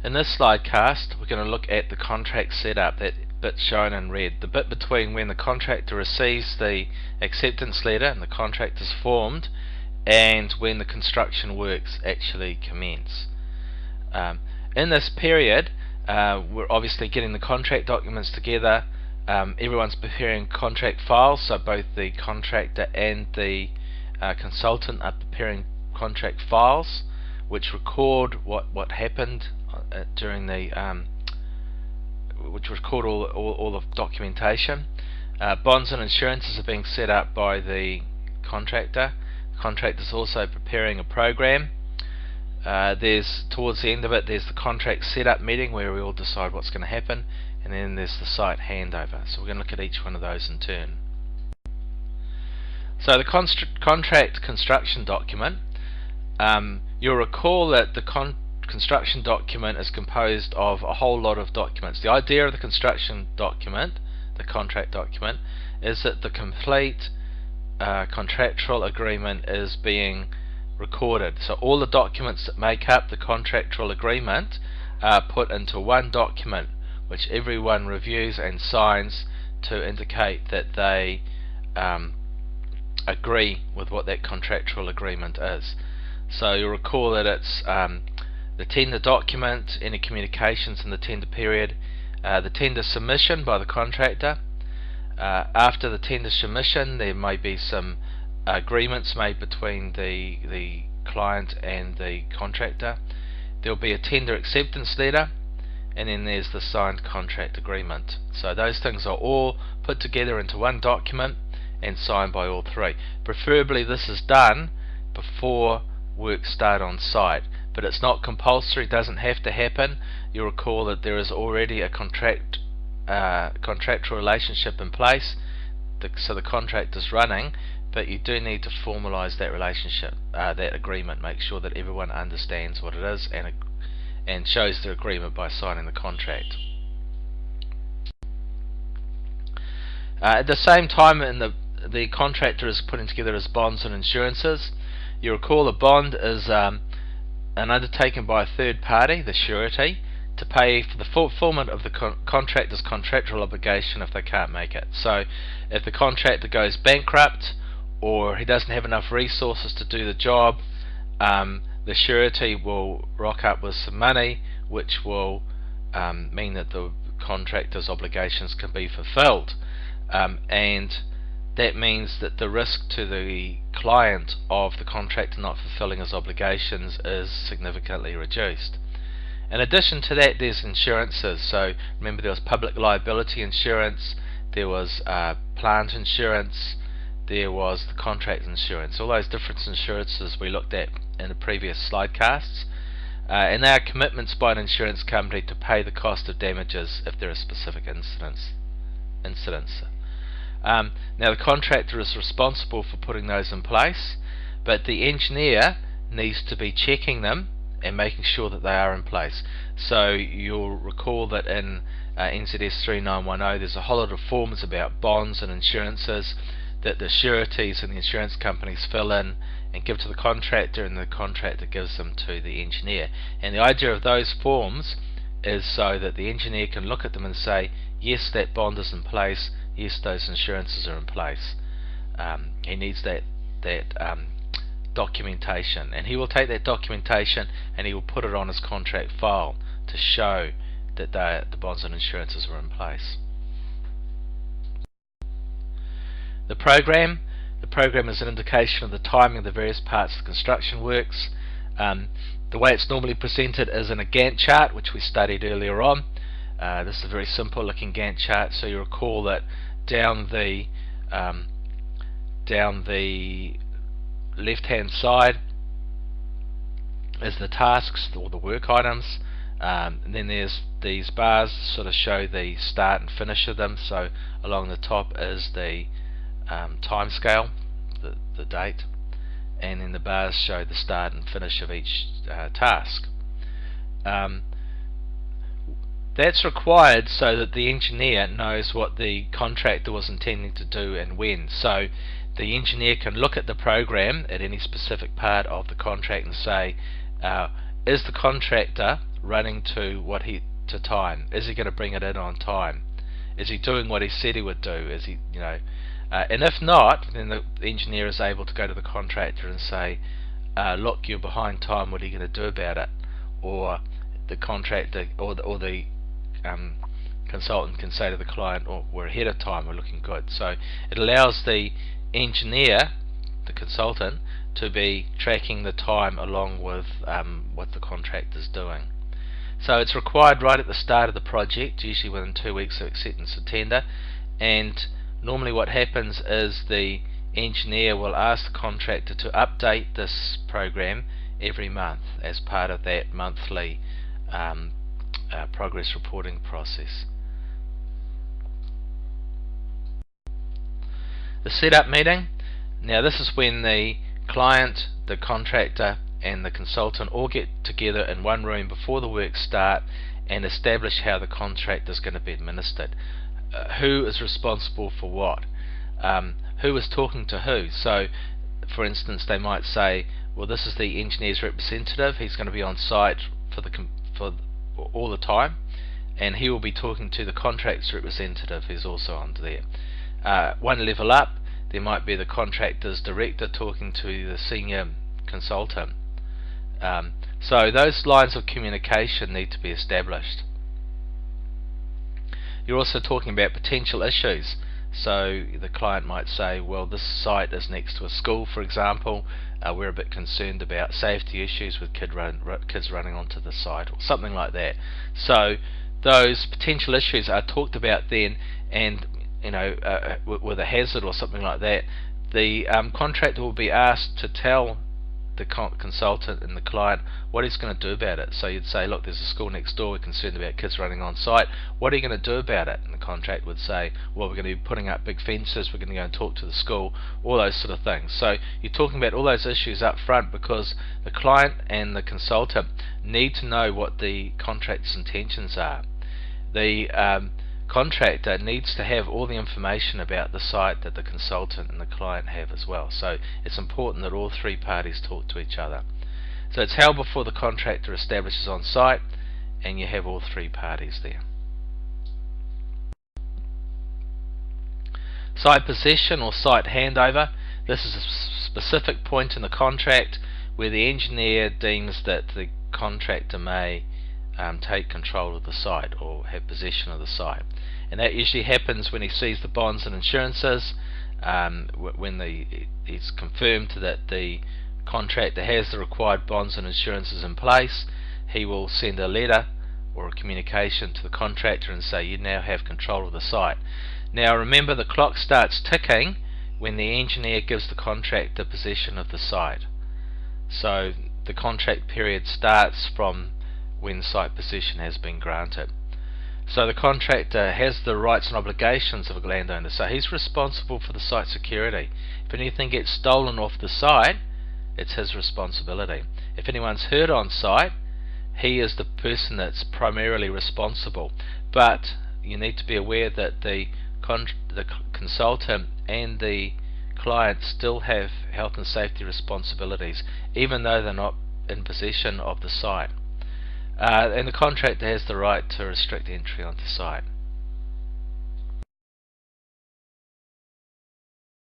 In this slide cast, we're going to look at the contract setup, that bit shown in red, the bit between when the contractor receives the acceptance letter and the contract is formed and when the construction works actually commence. In this period, we're obviously getting the contract documents together. Everyone's preparing contract files, so both the contractor and the consultant are preparing contract files which record what happened during the which record all the documentation. Bonds and insurances are being set up by the contractor. The contractor is also preparing a program. There's towards the end of it, there's the contract setup meeting where we all decide what's going to happen, and then there's the site handover. So we're going to look at each one of those in turn. So the contract construction document, you'll recall that the construction document is composed of a whole lot of documents. The idea of the construction document, the contract document, is that the complete contractual agreement is being recorded. So all the documents that make up the contractual agreement are put into one document which everyone reviews and signs to indicate that they agree with what that contractual agreement is. So you'll recall that it's the tender document, any communications in the tender period, the tender submission by the contractor. After the tender submission, there may be some agreements made between the client and the contractor. There will be a tender acceptance letter, and then there's the signed contract agreement. So those things are all put together into one document and signed by all three. Preferably this is done before work start on site, but it's not compulsory, it doesn't have to happen. You'll recall that there is already a contractual relationship in place, so the contract is running, but you do need to formalize that relationship, that agreement. Make sure that everyone understands what it is and shows the agreement by signing the contract. At the same time, the contractor is putting together his bonds and insurances. You recall a bond is an undertaking by a third party, the surety, to pay for the fulfillment of the contractor's contractual obligation if they can't make it. So if the contractor goes bankrupt or he doesn't have enough resources to do the job, the surety will rock up with some money which will mean that the contractor's obligations can be fulfilled, and that means that the risk to the client of the contractor not fulfilling his obligations is significantly reduced. In addition to that, there's insurances. So remember, there was public liability insurance, there was plant insurance, there was the contract insurance. All those different insurances we looked at in the previous slide casts, and they are commitments by an insurance company to pay the cost of damages if there are specific incidents. Now the contractor is responsible for putting those in place, but the engineer needs to be checking them and making sure that they are in place. So you'll recall that in NZS 3910 there's a whole lot of forms about bonds and insurances that the sureties and the insurance companies fill in and give to the contractor, and the contractor gives them to the engineer. And the idea of those forms is so that the engineer can look at them and say, yes, that bond is in place, yes, those insurances are in place. He needs that documentation, and he will take that documentation and he will put it on his contract file to show that the bonds and insurances were in place. The program is an indication of the timing of the various parts of the construction works. The way it's normally presented is in a Gantt chart, which we studied earlier on. This is a very simple looking Gantt chart. So you recall that down the left hand side is the tasks or the work items, and then there's these bars sort of show the start and finish of them. So along the top is the time scale, the date, and then the bars show the start and finish of each task. That's required so that the engineer knows what the contractor was intending to do and when. So the engineer can look at the program at any specific part of the contract and say, is the contractor running to time? Is he going to bring it in on time? Is he doing what he said he would do? Is he, and if not, then the engineer is able to go to the contractor and say, look, you're behind time, what are you going to do about it? Or the contractor or the consultant can say to the client, oh, we're ahead of time, we're looking good. So it allows the engineer, the consultant, to be tracking the time along with what the contractor's doing. So it's required right at the start of the project, usually within 2 weeks of acceptance of tender, and normally what happens is the engineer will ask the contractor to update this program every month as part of that monthly progress reporting process. The setup meeting. Now this is when the client, the contractor and the consultant all get together in one room before the work start and establish how the contract is going to be administered. Who is responsible for what? Who is talking to who? So for instance, they might say, well, this is the engineer's representative, he's going to be on site for all the time, and he will be talking to the contract's representative who's also on there. One level up, there might be the contractor's director talking to the senior consultant. So those lines of communication need to be established. You're also talking about potential issues. So the client might say, well, this site is next to a school, for example, we're a bit concerned about safety issues with kids running onto the site, or something like that. So those potential issues are talked about then, and with a hazard or something like that, the contractor will be asked to tell the consultant and the client what he's going to do about it. So you'd say, look, there's a school next door, we're concerned about kids running on site, what are you going to do about it? And the contract would say, well, we're going to be putting up big fences, we're going to go and talk to the school, all those sort of things. So you're talking about all those issues up front, because the client and the consultant need to know what the contractor's intentions are. The contractor needs to have all the information about the site that the consultant and the client have as well. So it's important that all three parties talk to each other. So it's held before the contractor establishes on site, and you have all three parties there. Site possession or site handover. This is a specific point in the contract where the engineer deems that the contractor may take control of the site or have possession of the site, and that usually happens when he sees the bonds and insurances. When it's confirmed that the contractor has the required bonds and insurances in place, he will send a letter or a communication to the contractor and say, you now have control of the site. Now remember, the clock starts ticking when the engineer gives the contractor possession of the site. So the contract period starts from when site possession has been granted. So the contractor has the rights and obligations of a landowner, so he's responsible for the site security. If anything gets stolen off the site, it's his responsibility. If anyone's hurt on site, he is the person that's primarily responsible. But you need to be aware that the consultant and the client still have health and safety responsibilities, even though they're not in possession of the site. And the contractor has the right to restrict entry onto site.